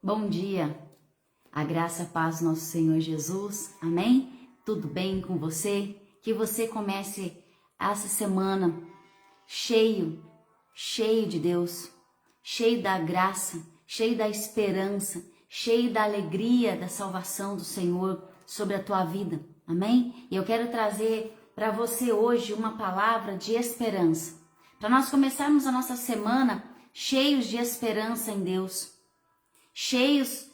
Bom dia, a graça e a paz do nosso Senhor Jesus, amém? Tudo bem com você? Que você comece essa semana cheio de Deus, cheio da graça, cheio da esperança, cheio da alegria da salvação do Senhor sobre a tua vida, amém? E eu quero trazer para você hoje uma palavra de esperança, para nós começarmos a nossa semana cheios de esperança em Deus, cheios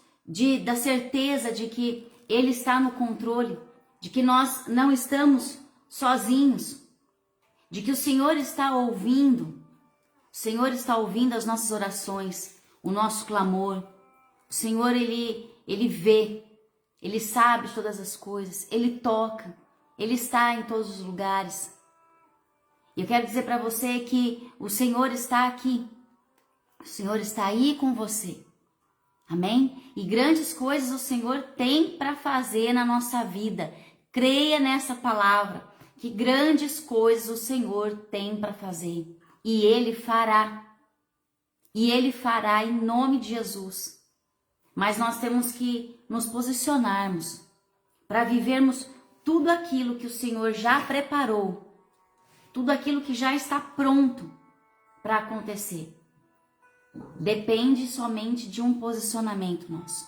da certeza de que Ele está no controle, de que nós não estamos sozinhos, de que o Senhor está ouvindo as nossas orações, o nosso clamor. O Senhor, Ele vê, Ele sabe todas as coisas, Ele toca, Ele está em todos os lugares. E eu quero dizer para você que o Senhor está aqui, o Senhor está aí com você. Amém? E grandes coisas o Senhor tem para fazer na nossa vida. Creia nessa palavra, que grandes coisas o Senhor tem para fazer. E Ele fará. E Ele fará em nome de Jesus. Mas nós temos que nos posicionarmos para vivermos tudo aquilo que o Senhor já preparou. Tudo aquilo que já está pronto para acontecer. Depende somente de um posicionamento nosso.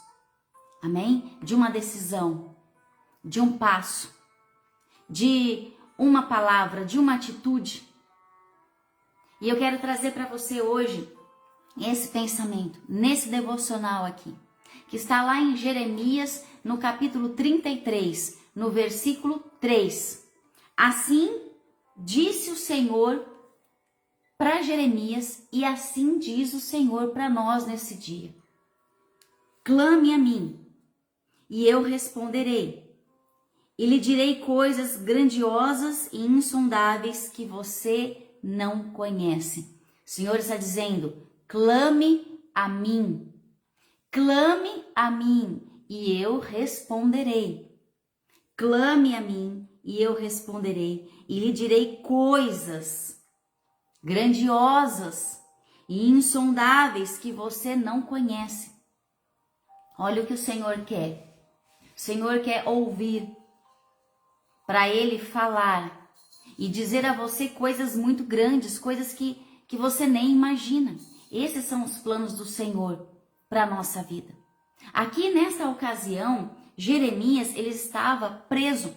Amém? De uma decisão, de um passo, de uma palavra, de uma atitude. E eu quero trazer para você hoje esse pensamento, nesse devocional aqui, que está lá em Jeremias, no capítulo 33, no versículo 3. Assim disse o Senhor para Jeremias, e assim diz o Senhor para nós nesse dia: clame a mim, e eu responderei, e lhe direi coisas grandiosas e insondáveis que você não conhece. O Senhor está dizendo: clame a mim, e eu responderei. Clame a mim, e eu responderei, e lhe direi coisas grandiosas e insondáveis que você não conhece. Olha o que o Senhor quer. O Senhor quer ouvir, para Ele falar e dizer a você coisas muito grandes, coisas que você nem imagina. Esses são os planos do Senhor para a nossa vida. Aqui nessa ocasião, Jeremias, ele estava preso.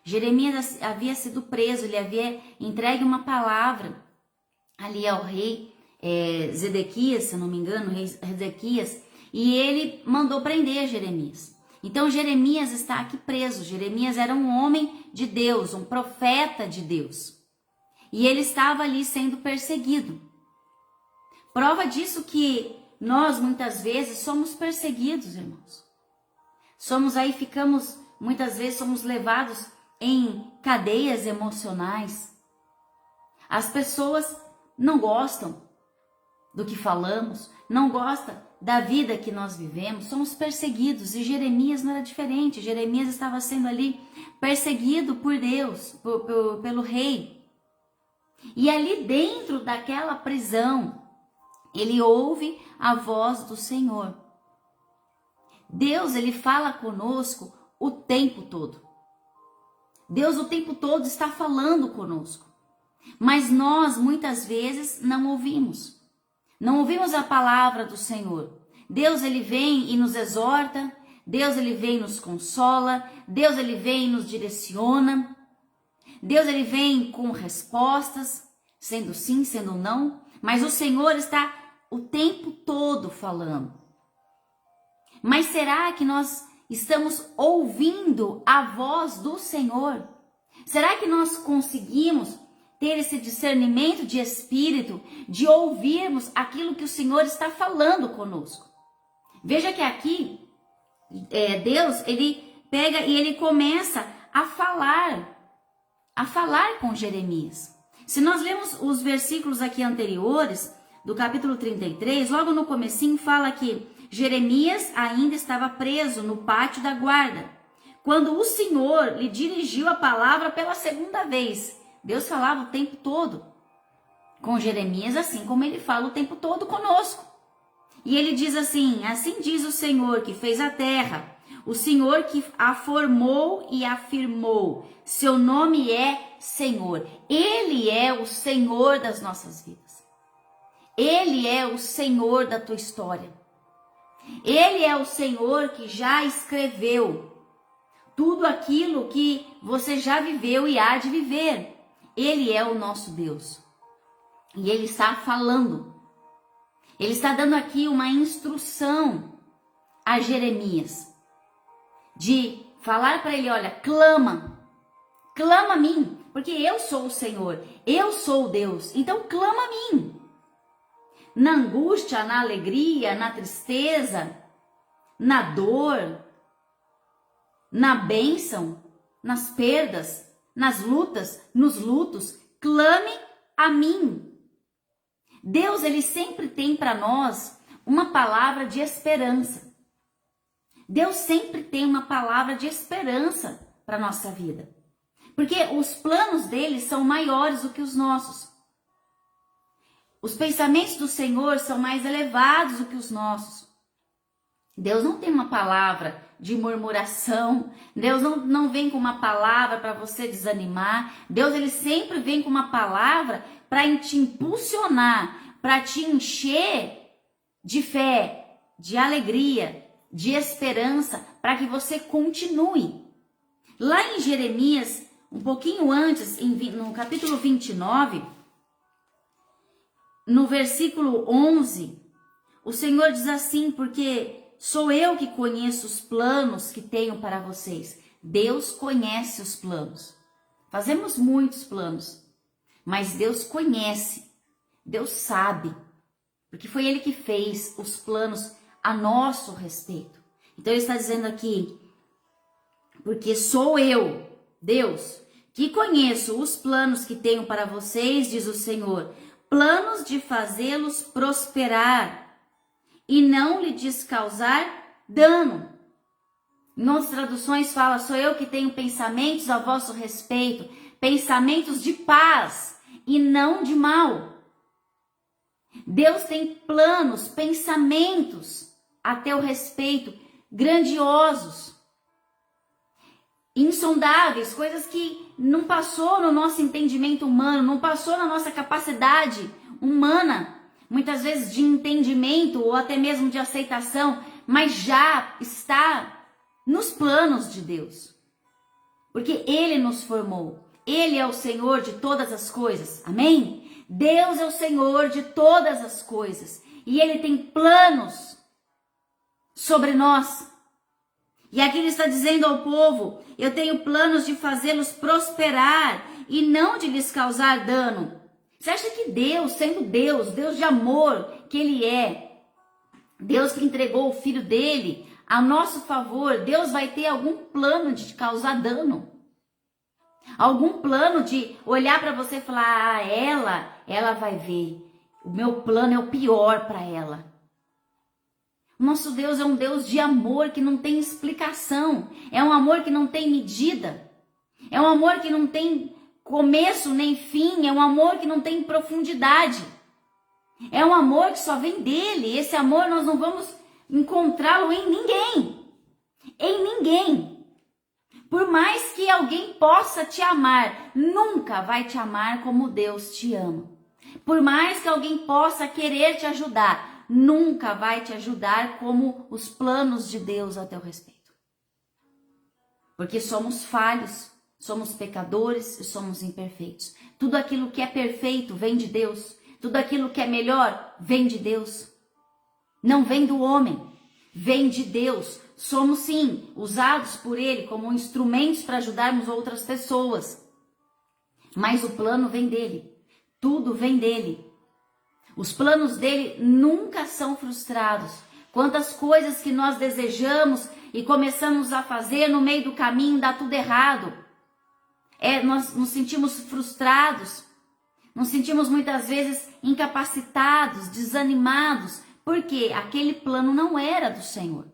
Jeremias havia sido preso, ele havia entregue uma palavra ali ao rei Zedequias, se não me engano, o rei Zedequias, e ele mandou prender Jeremias. Então Jeremias está aqui preso. Jeremias era um homem de Deus, um profeta de Deus. E ele estava ali sendo perseguido. Prova disso que nós muitas vezes somos perseguidos, irmãos. Muitas vezes somos levados em cadeias emocionais. As pessoas não gostam do que falamos, não gostam da vida que nós vivemos, somos perseguidos, e Jeremias não era diferente. Jeremias estava sendo ali perseguido por Deus, pelo rei. E ali dentro daquela prisão, ele ouve a voz do Senhor. Deus, ele fala conosco o tempo todo. Deus o tempo todo está falando conosco. Mas nós, muitas vezes, não ouvimos. Não ouvimos a palavra do Senhor. Deus, ele vem e nos exorta. Deus, ele vem e nos consola. Deus, ele vem e nos direciona. Deus, ele vem com respostas, sendo sim, sendo não. Mas o Senhor está o tempo todo falando. Mas será que nós estamos ouvindo a voz do Senhor? Será que nós conseguimos ter esse discernimento de espírito, de ouvirmos aquilo que o Senhor está falando conosco? Veja que aqui, Deus, ele pega e ele começa a falar com Jeremias. Se nós lemos os versículos aqui anteriores, do capítulo 33, logo no comecinho fala que Jeremias ainda estava preso no pátio da guarda, quando o Senhor lhe dirigiu a palavra pela segunda vez. Deus falava o tempo todo com Jeremias, assim como ele fala o tempo todo conosco. E ele diz assim: assim diz o Senhor que fez a terra, o Senhor que a formou e afirmou. Seu nome é Senhor. Ele é o Senhor das nossas vidas. Ele é o Senhor da tua história. Ele é o Senhor que já escreveu tudo aquilo que você já viveu e há de viver. Ele é o nosso Deus. E Ele está falando. Ele está dando aqui uma instrução a Jeremias. De falar para ele, olha, clama a mim, porque eu sou o Senhor, eu sou o Deus, então clama a mim. Na angústia, na alegria, na tristeza, na dor, na bênção, nas perdas, nas lutas, nos lutos, clame a mim. Deus, ele sempre tem para nós uma palavra de esperança. Deus sempre tem uma palavra de esperança para a nossa vida. Porque os planos dele são maiores do que os nossos. Os pensamentos do Senhor são mais elevados do que os nossos. Deus não tem uma palavra de murmuração. Deus não vem com uma palavra para você desanimar. Deus, ele sempre vem com uma palavra para te impulsionar, para te encher de fé, de alegria, de esperança, para que você continue. Lá em Jeremias, um pouquinho antes, no capítulo 29, no versículo 11, o Senhor diz assim: porque sou eu que conheço os planos que tenho para vocês. Deus conhece os planos. Fazemos muitos planos, mas Deus conhece, Deus sabe, porque foi Ele que fez os planos a nosso respeito. Então Ele está dizendo aqui: porque sou eu, Deus, que conheço os planos que tenho para vocês, diz o Senhor, planos de fazê-los prosperar e não lhes causar dano. Em outras traduções fala: sou eu que tenho pensamentos a vosso respeito, pensamentos de paz e não de mal. Deus tem planos, pensamentos a teu respeito, grandiosos, insondáveis, coisas que não passou no nosso entendimento humano, não passou na nossa capacidade humana, muitas vezes de entendimento ou até mesmo de aceitação, mas já está nos planos de Deus. Porque Ele nos formou. Ele é o Senhor de todas as coisas. Amém? Deus é o Senhor de todas as coisas. E Ele tem planos sobre nós. E aqui Ele está dizendo ao povo: eu tenho planos de fazê-los prosperar e não de lhes causar dano. Você acha que Deus, sendo Deus, Deus de amor que Ele é, Deus que entregou o Filho dele a nosso favor, Deus vai ter algum plano de te causar dano? Algum plano de olhar para você e falar: ah, ela vai ver, o meu plano é o pior para ela. Nosso Deus é um Deus de amor que não tem explicação, é um amor que não tem medida, é um amor que não tem começo nem fim, é um amor que não tem profundidade, é um amor que só vem dele. Esse amor nós não vamos encontrá-lo em ninguém, Por mais que alguém possa te amar, nunca vai te amar como Deus te ama. Por mais que alguém possa querer te ajudar, nunca vai te ajudar como os planos de Deus a teu respeito. Porque somos falhos, somos pecadores e somos imperfeitos. Tudo aquilo que é perfeito vem de Deus. Tudo aquilo que é melhor vem de Deus. Não vem do homem, vem de Deus. Somos sim usados por Ele como instrumentos para ajudarmos outras pessoas. Mas o plano vem dele. Tudo vem dele. Os planos dele nunca são frustrados. Quantas coisas que nós desejamos e começamos a fazer no meio do caminho dá tudo errado. Nós nos sentimos frustrados, nos sentimos muitas vezes incapacitados, desanimados, porque aquele plano não era do Senhor.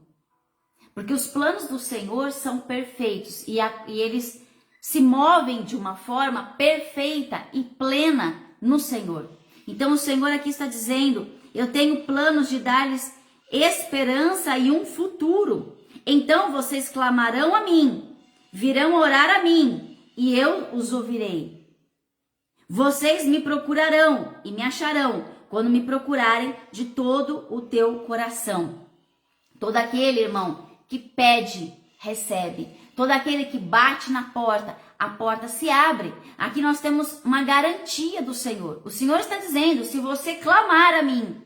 Porque os planos do Senhor são perfeitos e eles se movem de uma forma perfeita e plena no Senhor. Então o Senhor aqui está dizendo: Eu tenho planos de dar-lhes esperança e um futuro. Então vocês clamarão a mim, virão orar a mim, e eu os ouvirei. Vocês me procurarão e me acharão, quando me procurarem de todo o teu coração. Todo aquele, irmão, que pede, recebe. Todo aquele que bate na porta, a porta se abre. Aqui nós temos uma garantia do Senhor. O Senhor está dizendo, se você clamar a mim,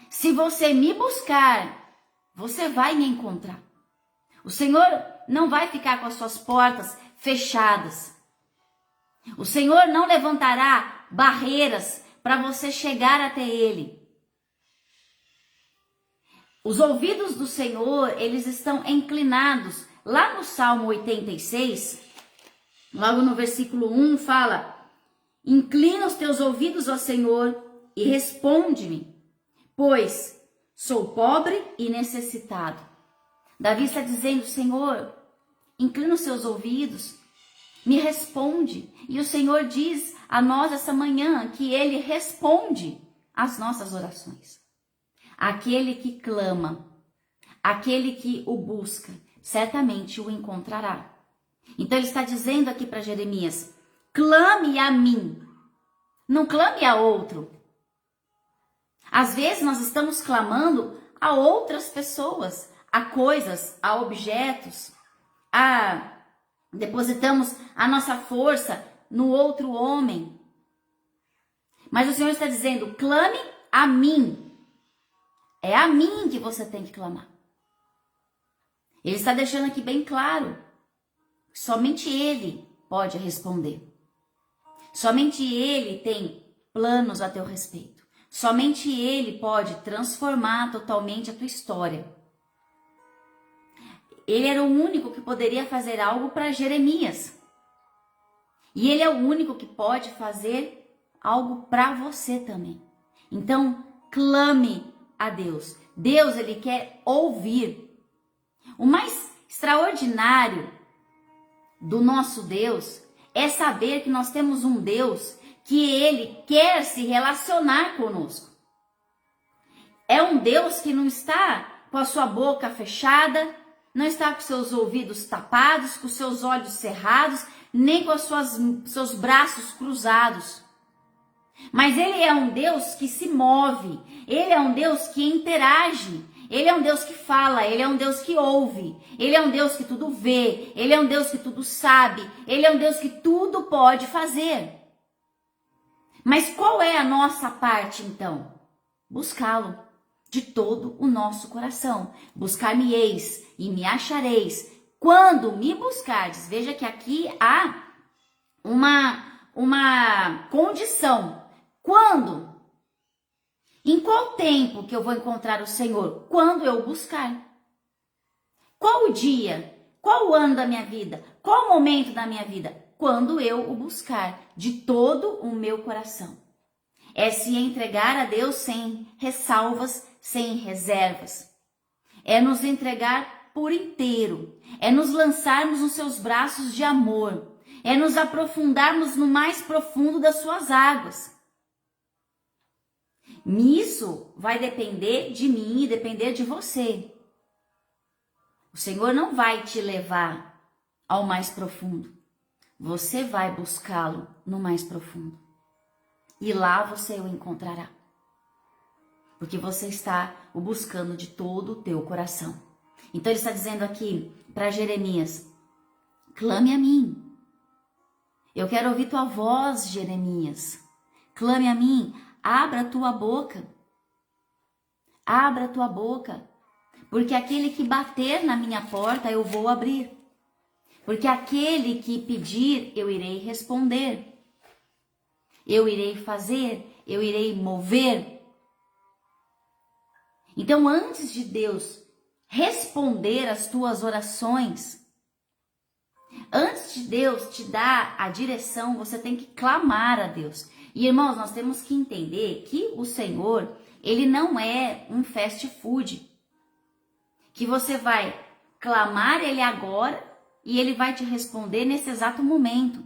se você me buscar, você vai me encontrar. O Senhor não vai ficar com as suas portas fechadas. O Senhor não levantará barreiras para você chegar até Ele. Os ouvidos do Senhor, eles estão inclinados. Lá no Salmo 86, logo no versículo 1, fala: inclina os teus ouvidos ao Senhor e responde-me, pois sou pobre e necessitado. Davi está dizendo, Senhor, inclina os seus ouvidos, me responde. E o Senhor diz a nós essa manhã que Ele responde às nossas orações. Aquele que clama, aquele que o busca, certamente o encontrará. Então ele está dizendo aqui para Jeremias, clame a mim, não clame a outro. Às vezes nós estamos clamando a outras pessoas, a coisas, a objetos, depositamos a nossa força no outro homem. Mas o Senhor está dizendo, clame a mim. É a mim que você tem que clamar. Ele está deixando aqui bem claro. Somente Ele pode responder. Somente Ele tem planos a teu respeito. Somente Ele pode transformar totalmente a tua história. Ele era o único que poderia fazer algo para Jeremias. E Ele é o único que pode fazer algo para você também. Então, clame a Deus. Deus, Ele quer ouvir. O mais extraordinário do nosso Deus é saber que nós temos um Deus que Ele quer se relacionar conosco. É um Deus que não está com a sua boca fechada, não está com seus ouvidos tapados, com seus olhos cerrados, nem com seus braços cruzados. Mas Ele é um Deus que se move, Ele é um Deus que interage, Ele é um Deus que fala, Ele é um Deus que ouve, Ele é um Deus que tudo vê, Ele é um Deus que tudo sabe, Ele é um Deus que tudo pode fazer. Mas qual é a nossa parte então? Buscá-lo de todo o nosso coração. Buscar-me-eis e me achareis quando me buscardes. Veja que aqui há uma condição. Quando? Em qual tempo que eu vou encontrar o Senhor? Quando eu buscar. Qual o dia? Qual o ano da minha vida? Qual o momento da minha vida? Quando eu o buscar de todo o meu coração. É se entregar a Deus sem ressalvas, sem reservas. É nos entregar por inteiro. É nos lançarmos nos seus braços de amor. É nos aprofundarmos no mais profundo das suas águas. Nisso vai depender de mim e depender de você. O Senhor não vai te levar ao mais profundo. Você vai buscá-lo no mais profundo. E lá você o encontrará. Porque você está o buscando de todo o teu coração. Então ele está dizendo aqui para Jeremias, clame a mim. Eu quero ouvir tua voz, Jeremias. Clame a mim, abra a tua boca. Abra a tua boca. Porque aquele que bater na minha porta, eu vou abrir. Porque aquele que pedir, eu irei responder. Eu irei fazer, eu irei mover. Então, antes de Deus responder as tuas orações, antes de Deus te dar a direção, você tem que clamar a Deus. E, irmãos, nós temos que entender que o Senhor, Ele não é um fast food, que você vai clamar Ele agora e Ele vai te responder nesse exato momento.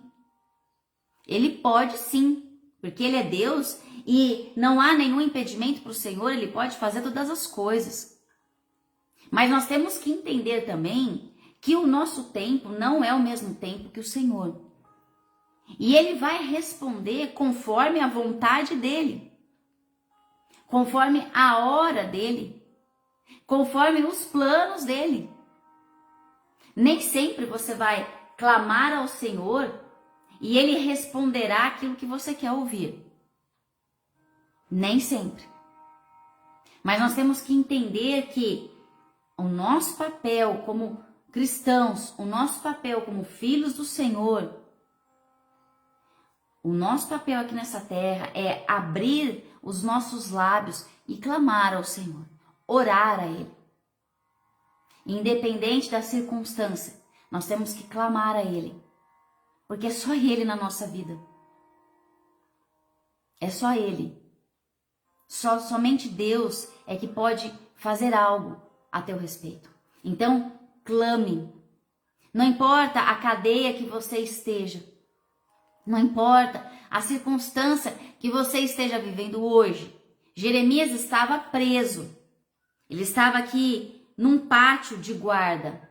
Ele pode sim, porque Ele é Deus e não há nenhum impedimento para o Senhor, Ele pode fazer todas as coisas. Mas nós temos que entender também que o nosso tempo não é o mesmo tempo que o Senhor. E Ele vai responder conforme a vontade dEle, conforme a hora dEle, conforme os planos dEle. Nem sempre você vai clamar ao Senhor e Ele responderá aquilo que você quer ouvir. Nem sempre. Mas nós temos que entender que o nosso papel como cristãos, o nosso papel como filhos do Senhor, o nosso papel aqui nessa terra é abrir os nossos lábios e clamar ao Senhor, orar a Ele. Independente da circunstância, nós temos que clamar a Ele, porque é só Ele na nossa vida. É só Ele. Somente Deus é que pode fazer algo a teu respeito. Então, clame. Não importa a cadeia que você esteja, não importa a circunstância que você esteja vivendo hoje. Jeremias estava preso. Ele estava aqui num pátio de guarda.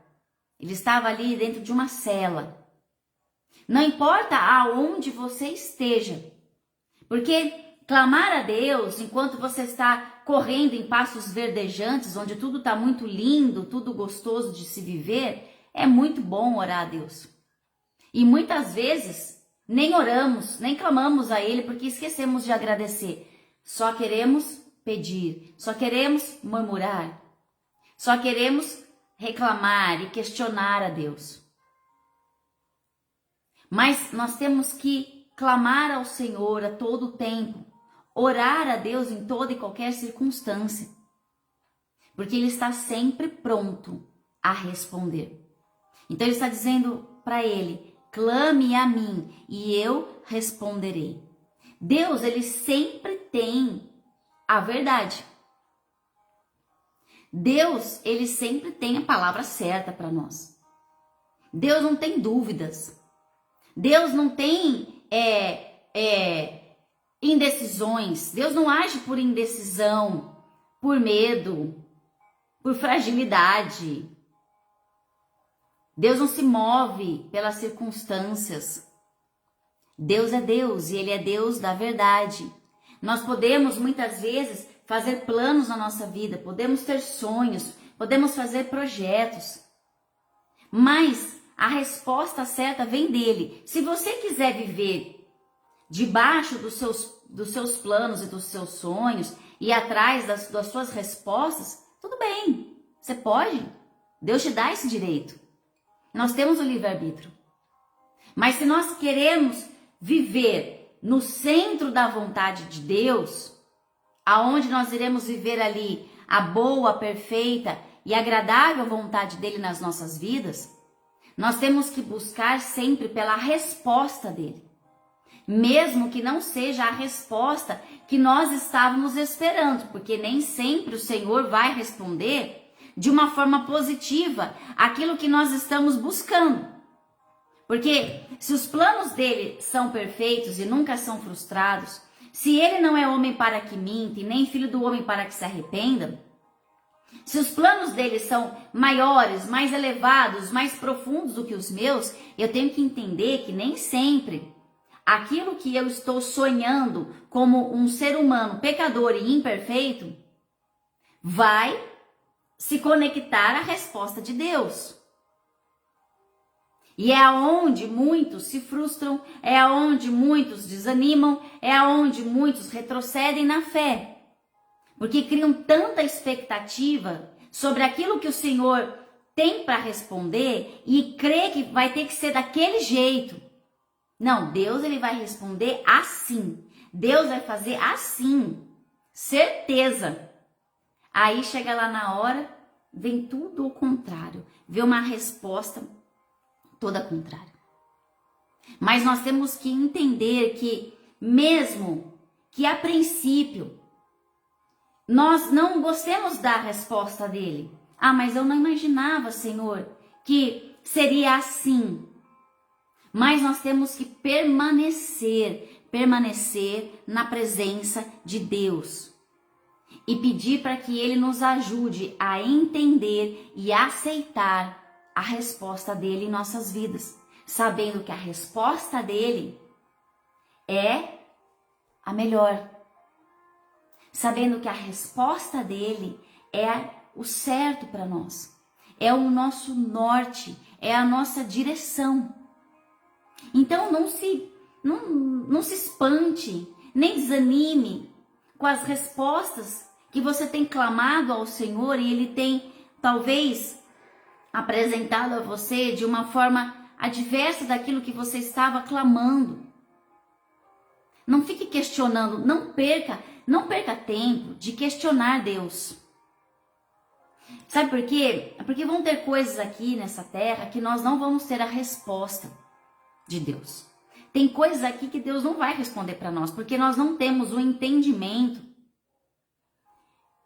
Ele estava ali dentro de uma cela. Não importa aonde você esteja, porque clamar a Deus enquanto você está correndo em passos verdejantes, onde tudo está muito lindo, tudo gostoso de se viver, é muito bom orar a Deus. E muitas vezes nem oramos, nem clamamos a Ele porque esquecemos de agradecer. Só queremos pedir, só queremos murmurar, só queremos reclamar e questionar a Deus. Mas nós temos que clamar ao Senhor a todo tempo, orar a Deus em toda e qualquer circunstância, porque Ele está sempre pronto a responder. Então Ele está dizendo para ele: clame a mim e eu responderei. Deus, Ele sempre tem a verdade. Deus, Ele sempre tem a palavra certa para nós. Deus não tem dúvidas. Deus não tem indecisões. Deus não age por indecisão, por medo, por fragilidade. Deus não se move pelas circunstâncias. Deus é Deus e Ele é Deus da verdade. Nós podemos muitas vezes fazer planos na nossa vida, podemos ter sonhos, podemos fazer projetos, mas a resposta certa vem dele. Se você quiser viver debaixo dos seus planos e dos seus sonhos e atrás das suas respostas, tudo bem, você pode. Deus te dá esse direito. Nós temos o livre-arbítrio. Mas se nós queremos viver no centro da vontade de Deus, aonde nós iremos viver ali a boa, perfeita e agradável vontade dele nas nossas vidas, nós temos que buscar sempre pela resposta dele, mesmo que não seja a resposta que nós estávamos esperando, porque nem sempre o Senhor vai responder de uma forma positiva aquilo que nós estamos buscando. Porque se os planos dele são perfeitos e nunca são frustrados, se ele não é homem para que minta e nem filho do homem para que se arrependa, se os planos dele são maiores, mais elevados, mais profundos do que os meus, eu tenho que entender que nem sempre aquilo que eu estou sonhando como um ser humano pecador e imperfeito vai se conectar à resposta de Deus. E é aonde muitos se frustram, é aonde muitos desanimam, é aonde muitos retrocedem na fé. Porque criam tanta expectativa sobre aquilo que o Senhor tem para responder e crê que vai ter que ser daquele jeito. Não, Deus ele vai responder assim. Deus vai fazer assim. Certeza. Aí chega lá na hora, vem tudo o contrário. Vê uma resposta toda contrária. Mas nós temos que entender que mesmo que a princípio nós não gostemos da resposta dele. Ah, mas eu não imaginava, Senhor, que seria assim. Mas nós temos que permanecer permanecer na presença de Deus e pedir para que Ele nos ajude a entender e aceitar a resposta dele em nossas vidas, sabendo que a resposta dele é a melhor, sabendo que a resposta dele é o certo para nós, é o nosso norte, é a nossa direção. Então não se espante, nem desanime com as respostas que você tem clamado ao Senhor e Ele tem talvez apresentado a você de uma forma adversa daquilo que você estava clamando. Não fique questionando, não perca tempo de questionar Deus. Sabe por quê? Porque vão ter coisas aqui nessa terra que nós não vamos ter a resposta de Deus. Tem coisas aqui que Deus não vai responder para nós, porque nós não temos o entendimento,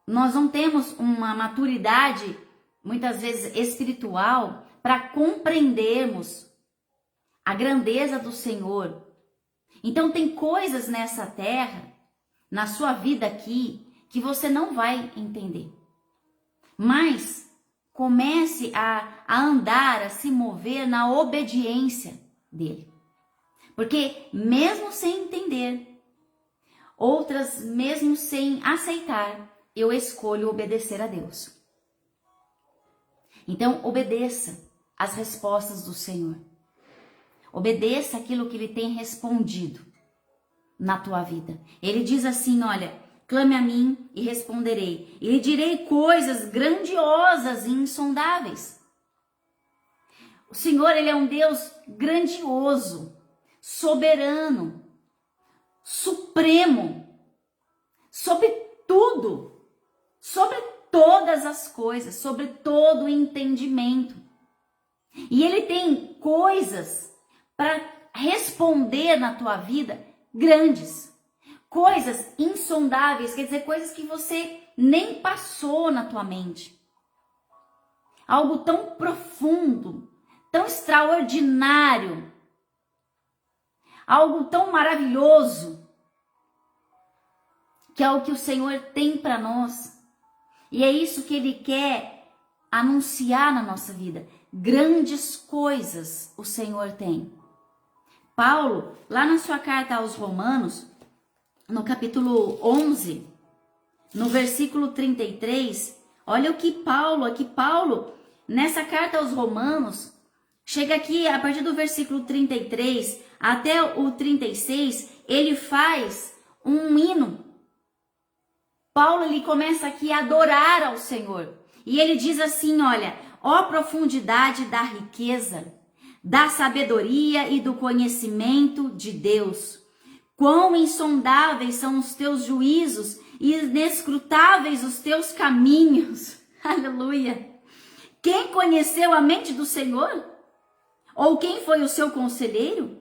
nós não temos uma maturidade, muitas vezes espiritual, para compreendermos a grandeza do Senhor. Então tem coisas nessa terra, na sua vida aqui, que você não vai entender. Mas comece a andar, a se mover na obediência dele. Porque mesmo sem entender, outras mesmo sem aceitar, eu escolho obedecer a Deus. Então obedeça às respostas do Senhor. Obedeça aquilo que Ele tem respondido na tua vida. Ele diz assim, olha, clame a mim e responderei. E lhe direi coisas grandiosas e insondáveis. O Senhor, Ele é um Deus grandioso, soberano, supremo, sobre tudo, sobre todas as coisas, sobre todo o entendimento. E Ele tem coisas para responder na tua vida grandes, coisas insondáveis, quer dizer, coisas que você nem passou na tua mente. Algo tão profundo, tão extraordinário, algo tão maravilhoso, que é o que o Senhor tem para nós. E é isso que Ele quer anunciar na nossa vida. Grandes coisas o Senhor tem. Paulo, lá na sua carta aos Romanos, no capítulo 11, no versículo 33, olha o que Paulo, nessa carta aos Romanos, chega aqui a partir do versículo 33 até o 36, ele faz um hino. Paulo, ele começa aqui a adorar ao Senhor. E ele diz assim, olha, ó profundidade da riqueza, da sabedoria e do conhecimento de Deus. Quão insondáveis são os teus juízos e inescrutáveis os teus caminhos. Aleluia! Quem conheceu a mente do Senhor? Ou quem foi o seu conselheiro?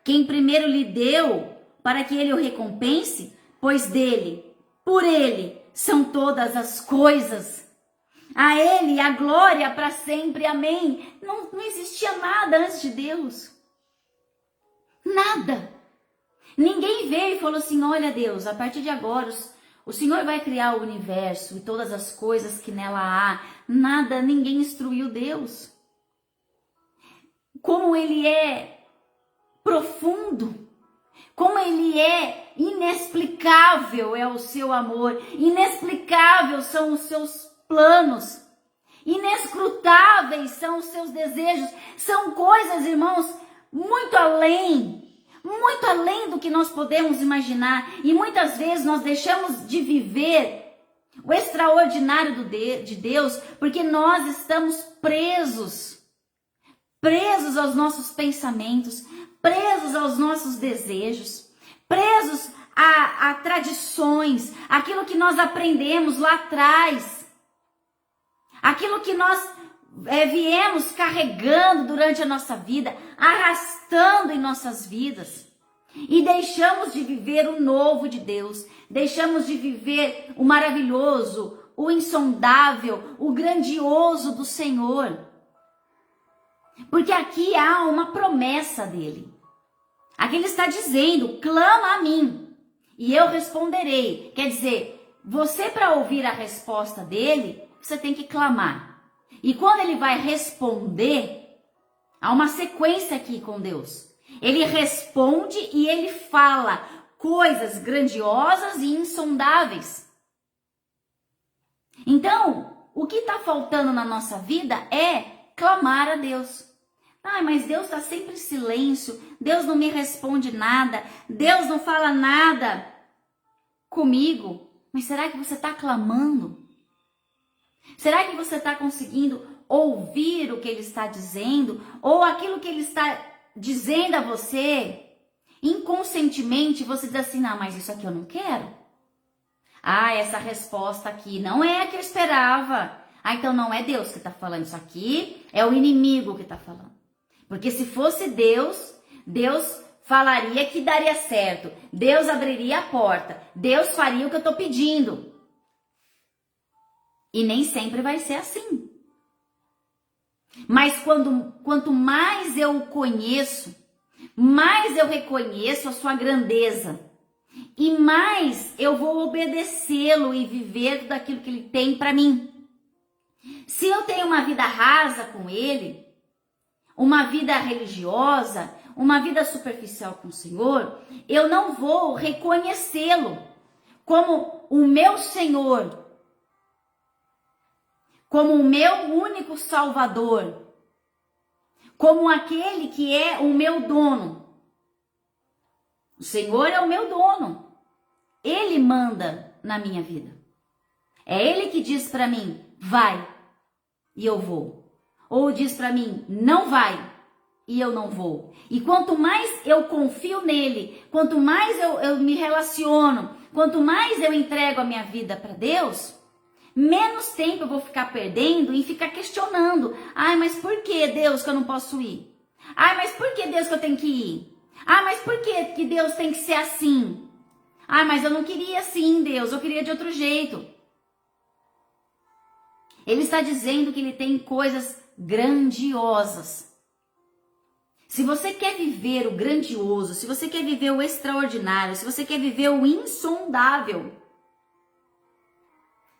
Quem primeiro lhe deu para que ele o recompense? Pois dele, por ele, são todas as coisas. A Ele a glória para sempre, amém. Não existia nada antes de Deus. Nada. Ninguém veio e falou assim, olha Deus, a partir de agora o Senhor vai criar o universo e todas as coisas que nela há. Nada, ninguém instruiu Deus. Como Ele é profundo, como Ele é inexplicável é o seu amor, inexplicável são os seus planos, inescrutáveis são os seus desejos, são coisas, irmãos, muito além do que nós podemos imaginar, e muitas vezes nós deixamos de viver o extraordinário de Deus, porque nós estamos presos aos nossos pensamentos, presos aos nossos desejos, presos a tradições, aquilo que nós aprendemos lá atrás, aquilo que nós viemos carregando durante a nossa vida, arrastando em nossas vidas. E deixamos de viver o novo de Deus, deixamos de viver o maravilhoso, o insondável, o grandioso do Senhor. Porque aqui há uma promessa dele. Aqui ele está dizendo, clama a mim e eu responderei. Quer dizer, você para ouvir a resposta dele, você tem que clamar. E quando ele vai responder, há uma sequência aqui com Deus. Ele responde e ele fala coisas grandiosas e insondáveis. Então, o que está faltando na nossa vida é clamar a Deus. Ah, mas Deus está sempre em silêncio, Deus não me responde nada, Deus não fala nada comigo. Mas será que você está clamando? Será que você está conseguindo ouvir o que Ele está dizendo? Ou aquilo que Ele está dizendo a você, inconscientemente você diz assim, não, mas isso aqui eu não quero. Ah, essa resposta aqui não é a que eu esperava. Ah, então não é Deus que está falando isso aqui, é o inimigo que está falando. Porque se fosse Deus, Deus falaria que daria certo. Deus abriria a porta. Deus faria o que eu estou pedindo. E nem sempre vai ser assim. Mas quanto mais eu o conheço, mais eu reconheço a sua grandeza. E mais eu vou obedecê-lo e viver tudo aquilo que ele tem para mim. Se eu tenho uma vida rasa com ele, uma vida religiosa, uma vida superficial com o Senhor, eu não vou reconhecê-lo como o meu Senhor, como o meu único Salvador, como aquele que é o meu dono. O Senhor é o meu dono. Ele manda na minha vida. É Ele que diz para mim, vai, e eu vou. Ou diz para mim, não vai, e eu não vou. E quanto mais eu confio nele, quanto mais eu me relaciono, quanto mais eu entrego a minha vida para Deus, menos tempo eu vou ficar perdendo e ficar questionando. Ai, mas por que Deus que eu não posso ir? Ai, mas por que Deus que eu tenho que ir? Ah, mas por que Deus tem que ser assim? Ah, mas eu não queria assim, Deus, eu queria de outro jeito. Ele está dizendo que ele tem coisas grandiosas. Se você quer viver o grandioso, se você quer viver o extraordinário, se você quer viver o insondável,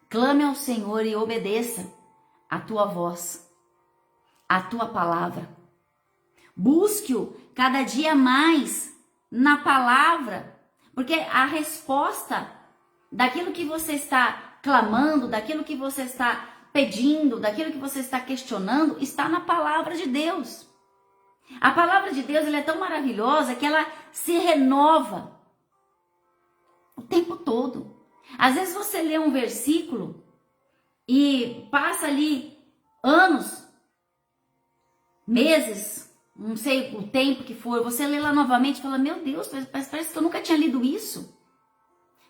clame ao Senhor e obedeça a tua voz, a tua palavra. Busque-o cada dia mais na palavra, porque a resposta daquilo que você está clamando, daquilo que você está pedindo, daquilo que você está questionando, está na palavra de Deus. A palavra de Deus ela é tão maravilhosa que ela se renova o tempo todo. Às vezes você lê um versículo e passa ali anos, meses, não sei o tempo que for, você lê lá novamente e fala, meu Deus, parece que eu nunca tinha lido isso.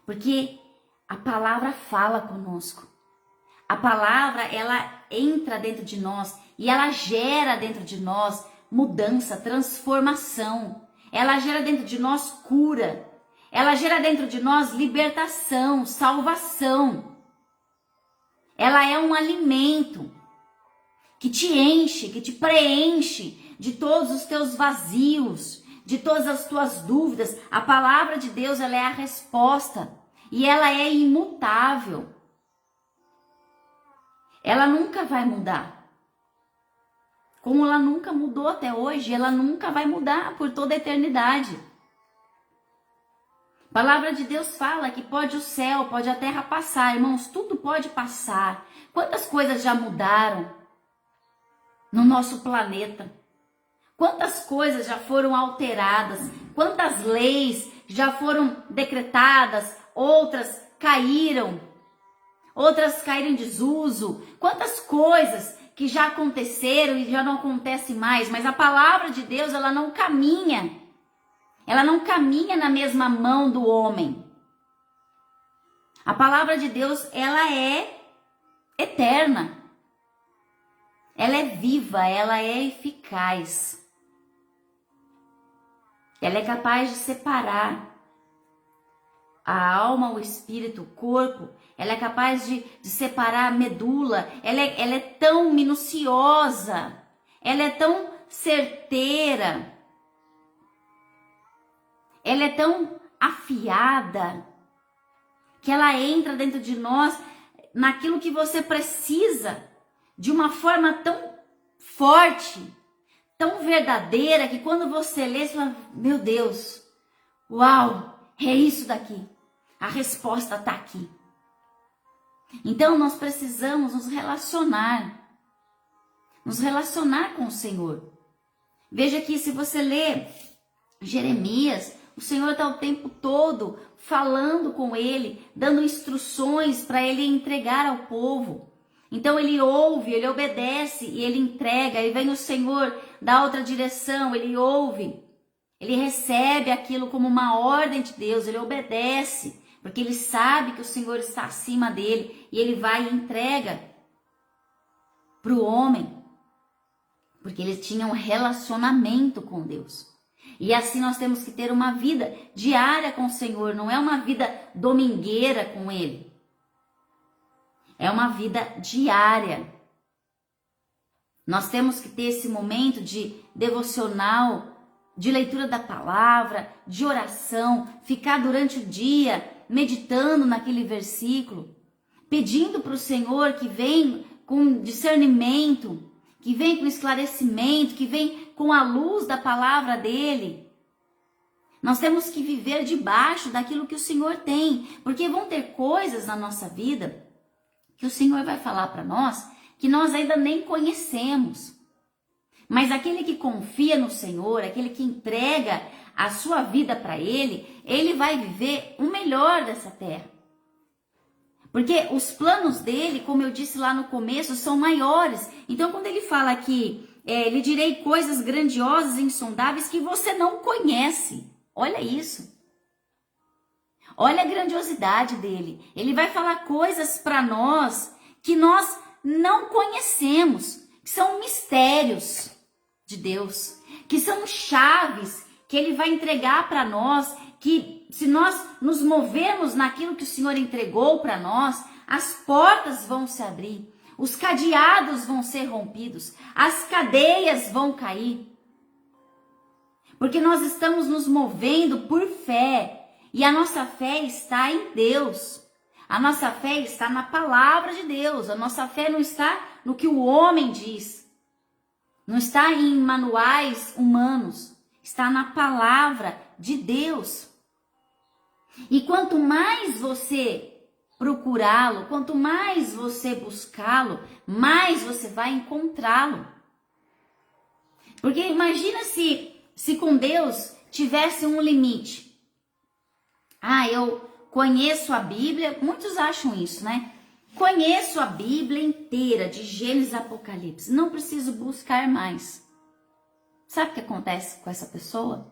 Porque a palavra fala conosco. A palavra, ela entra dentro de nós e ela gera dentro de nós mudança, transformação. Ela gera dentro de nós cura. Ela gera dentro de nós libertação, salvação. Ela é um alimento que te enche, que te preenche de todos os teus vazios, de todas as tuas dúvidas. A palavra de Deus, ela é a resposta e ela é imutável. Ela nunca vai mudar. Como ela nunca mudou até hoje, ela nunca vai mudar por toda a eternidade. A palavra de Deus fala que pode o céu, pode a terra passar. Irmãos, tudo pode passar. Quantas coisas já mudaram no nosso planeta? Quantas coisas já foram alteradas? Quantas leis já foram decretadas? Outras caíram. Outras caíram em desuso. Quantas coisas que já aconteceram e já não acontecem mais. Mas a palavra de Deus, ela não caminha. Ela não caminha na mesma mão do homem. A palavra de Deus, ela é eterna. Ela é viva, ela é eficaz. Ela é capaz de separar a alma, o espírito, o corpo. Ela é capaz de separar a medula. Ela é tão minuciosa. Ela é tão certeira. ela é tão afiada que ela entra dentro de nós naquilo que você precisa de uma forma tão forte, tão verdadeira, que quando você lê, você fala, meu Deus, uau, é isso daqui. A resposta está aqui. Então nós precisamos nos relacionar com o Senhor. Veja que se você lê Jeremias, o Senhor está o tempo todo falando com ele, dando instruções para ele entregar ao povo. Então ele ouve, ele obedece e ele entrega. Aí vem o Senhor da outra direção, ele ouve, ele recebe aquilo como uma ordem de Deus, ele obedece, porque ele sabe que o Senhor está acima dele e ele vai e entrega para o homem, porque ele tinha um relacionamento com Deus. E assim nós temos que ter uma vida diária com o Senhor, não é uma vida domingueira com Ele. É uma vida diária. Nós temos que ter esse momento de devocional, de leitura da palavra, de oração, ficar durante o dia meditando naquele versículo, pedindo para o Senhor que venha com discernimento, que vem com esclarecimento, que vem com a luz da palavra dele. Nós temos que viver debaixo daquilo que o Senhor tem, porque vão ter coisas na nossa vida que o Senhor vai falar para nós que nós ainda nem conhecemos. Mas aquele que confia no Senhor, aquele que entrega a sua vida para Ele, ele vai viver o melhor dessa terra. Porque os planos dele, como eu disse lá no começo, são maiores. Então, quando ele fala que lhe direi coisas grandiosas e insondáveis que você não conhece. Olha isso. Olha a grandiosidade dele. Ele vai falar coisas para nós que nós não conhecemos, que são mistérios de Deus, que são chaves que ele vai entregar para nós, que se nós nos movermos naquilo que o Senhor entregou para nós, as portas vão se abrir, os cadeados vão ser rompidos, as cadeias vão cair. Porque nós estamos nos movendo por fé, e a nossa fé está em Deus. A nossa fé está na palavra de Deus, a nossa fé não está no que o homem diz, não está em manuais humanos, está na palavra de Deus. E quanto mais você procurá-lo, quanto mais você buscá-lo, mais você vai encontrá-lo. Porque imagina se com Deus tivesse um limite. Eu conheço a Bíblia, muitos acham isso, né? Conheço a Bíblia inteira, de Gênesis a Apocalipse, não preciso buscar mais. Sabe o que acontece com essa pessoa?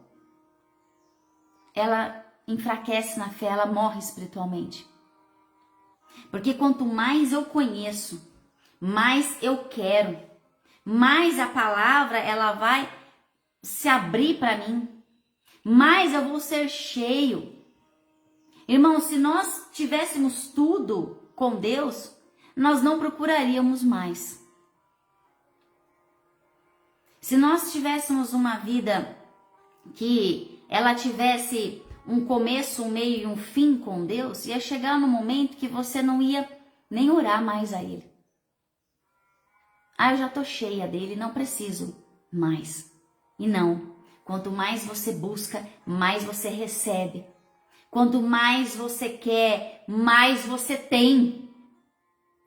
Ela enfraquece na fé, ela morre espiritualmente. Porque quanto mais eu conheço, mais eu quero, mais a palavra ela vai se abrir para mim, mais eu vou ser cheio. Irmão, se nós tivéssemos tudo com Deus, nós não procuraríamos mais. Se nós tivéssemos uma vida que ela tivesse um começo, um meio e um fim com Deus, ia chegar no momento que você não ia nem orar mais a Ele. Eu já estou cheia dele, não preciso mais. E não, quanto mais você busca, mais você recebe. Quanto mais você quer, mais você tem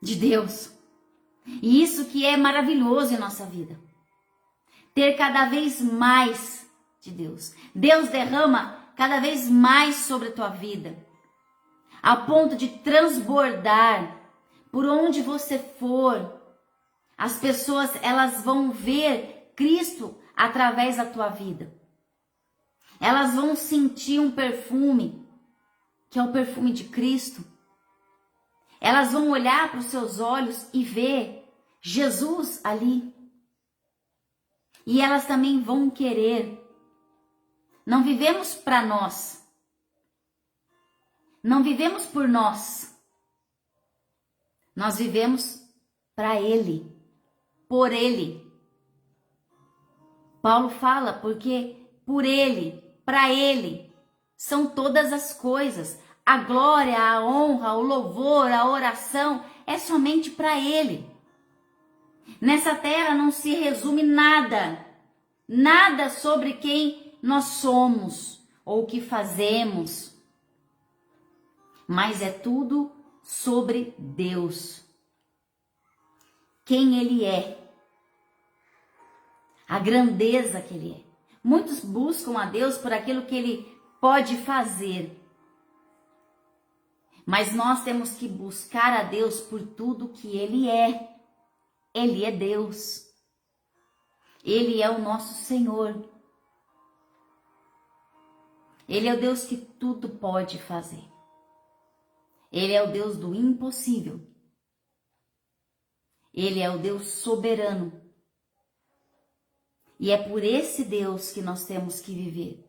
de Deus. E isso que é maravilhoso em nossa vida. Ter cada vez mais de Deus. Deus derrama cada vez mais sobre a tua vida, a ponto de transbordar por onde você for. As pessoas, elas vão ver Cristo através da tua vida. Elas vão sentir um perfume, que é o perfume de Cristo. Elas vão olhar para os seus olhos e ver Jesus ali. E elas também vão querer. Não vivemos para nós. Não vivemos por nós. Nós vivemos para Ele, por Ele. Paulo fala porque por Ele, para Ele, são todas as coisas. A glória, a honra, o louvor, a oração é somente para Ele. Nessa terra não se resume nada, nada sobre quem nós somos ou o que fazemos, mas é tudo sobre Deus. Quem Ele é, a grandeza que Ele é. Muitos buscam a Deus por aquilo que Ele pode fazer, mas nós temos que buscar a Deus por tudo que Ele é. Ele é Deus. Ele é o nosso Senhor. Ele é o Deus que tudo pode fazer. Ele é o Deus do impossível. Ele é o Deus soberano. E é por esse Deus que nós temos que viver.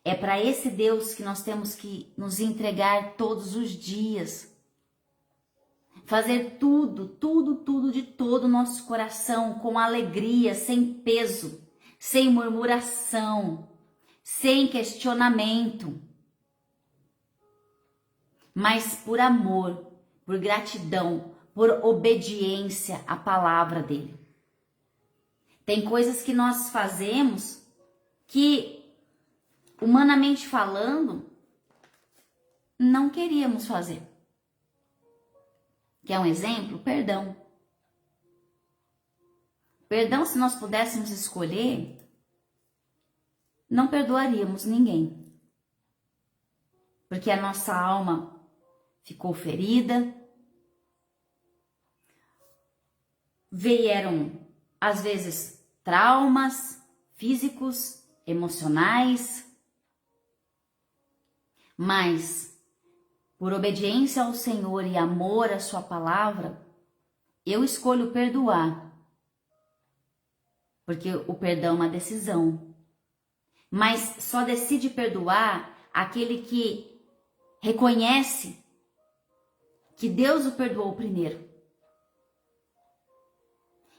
É para esse Deus que nós temos que nos entregar todos os dias. Fazer tudo, tudo, tudo de todo o nosso coração, com alegria, sem peso, sem murmuração, sem questionamento. Mas por amor, por gratidão, por obediência à palavra dele. Tem coisas que nós fazemos que, humanamente falando, não queríamos fazer. Quer um exemplo? Perdão. Perdão, se nós pudéssemos escolher, não perdoaríamos ninguém. Porque a nossa alma ficou ferida. Vieram, às vezes, traumas físicos, emocionais. Mas, por obediência ao Senhor e amor à sua palavra, eu escolho perdoar. Porque o perdão é uma decisão. Mas só decide perdoar aquele que reconhece que Deus o perdoou primeiro.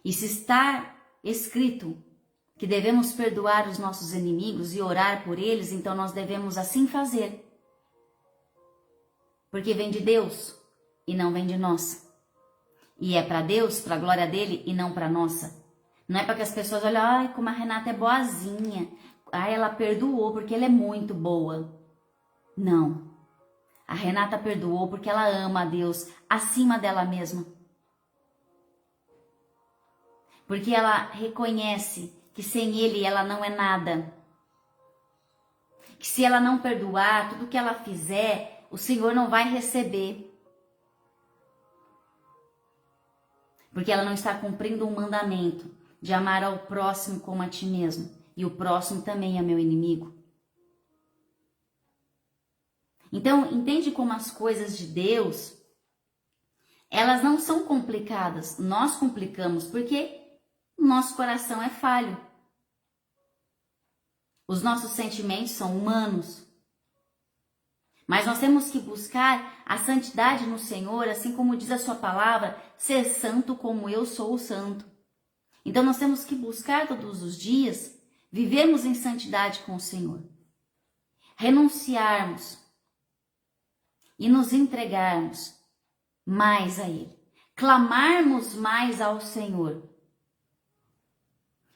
E se está escrito que devemos perdoar os nossos inimigos e orar por eles, então nós devemos assim fazer. Porque vem de Deus e não vem de nós. E é para Deus, para a glória dele e não para nossa. Não é para que as pessoas olhem, ai, como a Renata é boazinha. Ai, ela perdoou porque ela é muito boa. Não. A Renata perdoou porque ela ama a Deus acima dela mesma. Porque ela reconhece que sem ele ela não é nada. Que se ela não perdoar, tudo que ela fizer, o Senhor não vai receber. Porque ela não está cumprindo um mandamento de amar ao próximo como a ti mesmo. E o próximo também é meu inimigo. Então, entende como as coisas de Deus, elas não são complicadas. Nós complicamos porque o nosso coração é falho. Os nossos sentimentos são humanos. Mas nós temos que buscar a santidade no Senhor, assim como diz a sua palavra, ser santo como eu sou santo. Então nós temos que buscar todos os dias, vivermos em santidade com o Senhor. Renunciarmos e nos entregarmos mais a Ele. Clamarmos mais ao Senhor.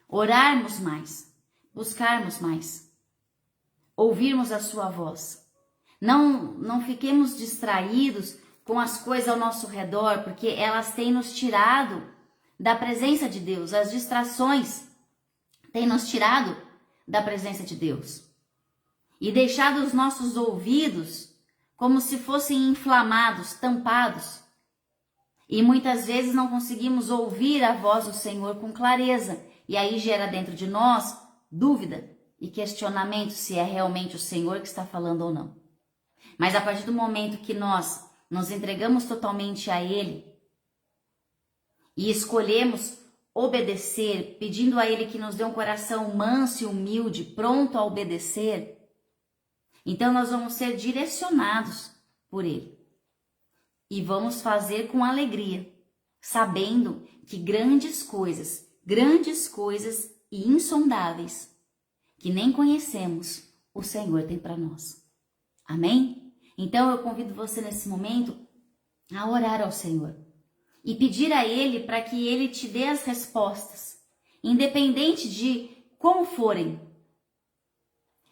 Orarmos mais, buscarmos mais, ouvirmos a sua voz. Não fiquemos distraídos com as coisas ao nosso redor, porque elas têm nos tirado da presença de Deus. As distrações têm nos tirado da presença de Deus. E deixado os nossos ouvidos como se fossem inflamados, tampados. E muitas vezes não conseguimos ouvir a voz do Senhor com clareza. E aí gera dentro de nós dúvida e questionamento se é realmente o Senhor que está falando ou não. Mas a partir do momento que nós nos entregamos totalmente a Ele e escolhemos obedecer, pedindo a Ele que nos dê um coração manso e humilde, pronto a obedecer, então nós vamos ser direcionados por Ele. E vamos fazer com alegria, sabendo que grandes coisas e insondáveis, que nem conhecemos, o Senhor tem para nós. Amém? Então eu convido você nesse momento a orar ao Senhor e pedir a Ele para que Ele te dê as respostas, independente de como forem,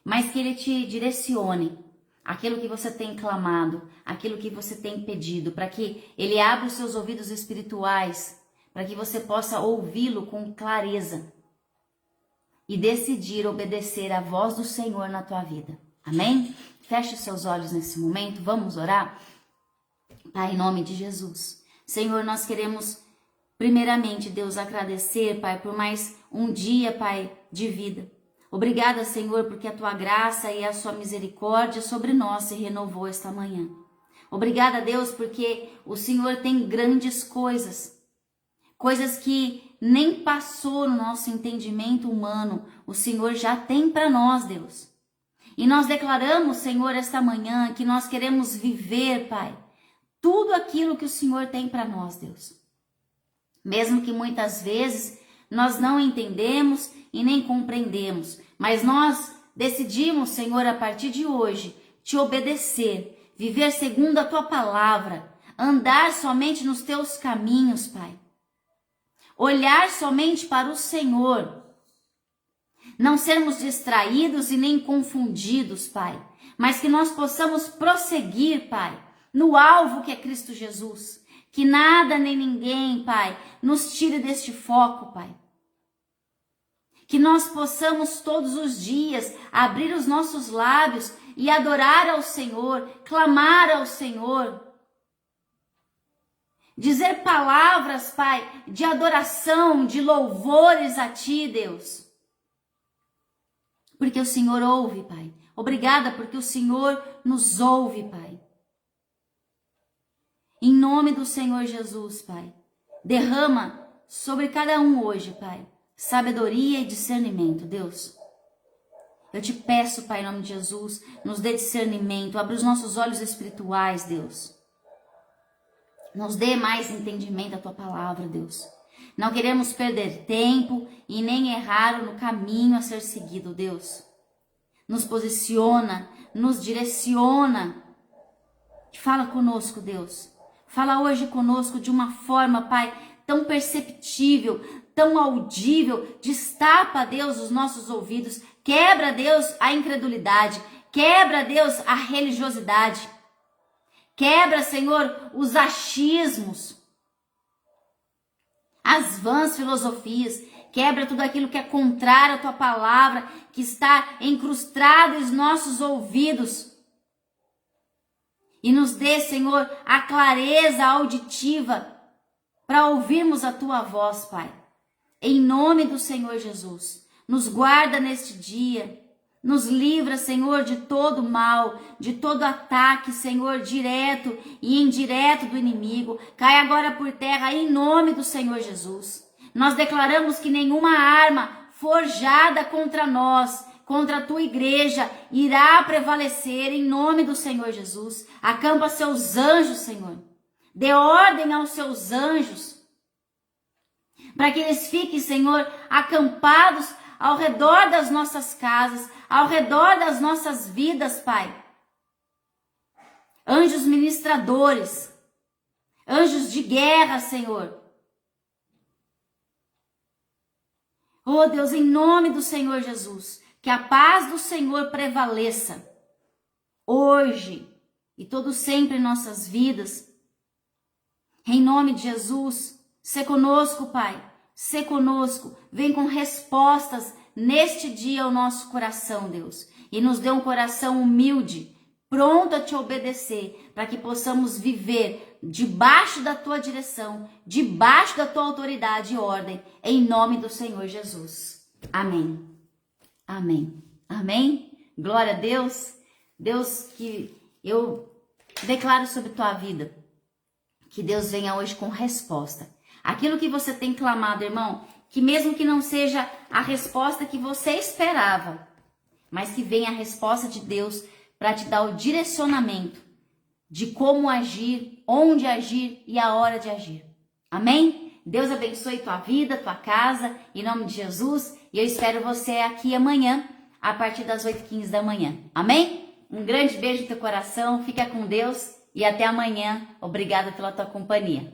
mas que Ele te direcione aquilo que você tem clamado, aquilo que você tem pedido, para que Ele abra os seus ouvidos espirituais, para que você possa ouvi-lo com clareza e decidir obedecer à voz do Senhor na tua vida. Amém? Feche os seus olhos nesse momento, vamos orar? Pai, em nome de Jesus. Senhor, nós queremos primeiramente, Deus, agradecer, Pai, por mais um dia, Pai, de vida. Obrigada, Senhor, porque a tua graça e a sua misericórdia sobre nós se renovou esta manhã. Obrigada, Deus, porque o Senhor tem grandes coisas, coisas que nem passou no nosso entendimento humano, o Senhor já tem para nós, Deus. E nós declaramos, Senhor, esta manhã que nós queremos viver, Pai, tudo aquilo que o Senhor tem para nós, Deus. Mesmo que muitas vezes nós não entendemos e nem compreendemos, mas nós decidimos, Senhor, a partir de hoje, te obedecer, viver segundo a tua palavra, andar somente nos teus caminhos, Pai. Olhar somente para o Senhor, não sermos distraídos e nem confundidos, Pai, mas que nós possamos prosseguir, Pai, no alvo que é Cristo Jesus. Que nada nem ninguém, Pai, nos tire deste foco, Pai. Que nós possamos todos os dias abrir os nossos lábios e adorar ao Senhor, clamar ao Senhor. Dizer palavras, Pai, de adoração, de louvores a Ti, Deus. Porque o Senhor ouve, Pai. Obrigada porque o Senhor nos ouve, Pai. Em nome do Senhor Jesus, Pai, derrama sobre cada um hoje, Pai, sabedoria e discernimento, Deus. Eu te peço, Pai, em nome de Jesus, nos dê discernimento, abre os nossos olhos espirituais, Deus. Nos dê mais entendimento da Tua palavra, Deus. Não queremos perder tempo e nem errar no caminho a ser seguido, Deus. Nos posiciona, nos direciona. Fala conosco, Deus. Fala hoje conosco de uma forma, Pai, tão perceptível, tão audível. Destapa, Deus, os nossos ouvidos. Quebra, Deus, a incredulidade. Quebra, Deus, a religiosidade. Quebra, Senhor, os achismos, as vãs filosofias. Quebra tudo aquilo que é contrário à Tua palavra, que está incrustado em nossos ouvidos. E nos dê, Senhor, a clareza auditiva para ouvirmos a Tua voz, Pai. Em nome do Senhor Jesus, nos guarda neste dia. Nos livra, Senhor, de todo mal, de todo ataque, Senhor, direto e indireto do inimigo. Cai agora por terra em nome do Senhor Jesus. Nós declaramos que nenhuma arma forjada contra nós, contra a Tua igreja, irá prevalecer em nome do Senhor Jesus. Acampa seus anjos, Senhor. Dê ordem aos seus anjos, para que eles fiquem, Senhor, acampados ao redor das nossas casas, ao redor das nossas vidas, Pai. Anjos ministradores, anjos de guerra, Senhor. Oh Deus, em nome do Senhor Jesus, que a paz do Senhor prevaleça hoje e todo sempre em nossas vidas. Em nome de Jesus, sê conosco, Pai, sê conosco. Vem com respostas neste dia ao nosso coração, Deus. E nos dê um coração humilde, pronto a Te obedecer, para que possamos viver debaixo da Tua direção, debaixo da Tua autoridade e ordem, em nome do Senhor Jesus. Amém. Amém. Amém. Glória a Deus. Deus, que eu declaro sobre tua vida, que Deus venha hoje com resposta. Aquilo que você tem clamado, irmão, que mesmo que não seja a resposta que você esperava, mas que venha a resposta de Deus para te dar o direcionamento de como agir, onde agir e a hora de agir. Amém? Deus abençoe tua vida, tua casa, em nome de Jesus. E eu espero você aqui amanhã, a partir das 8h15 da manhã. Amém? Um grande beijo no teu coração, fica com Deus e até amanhã. Obrigada pela tua companhia.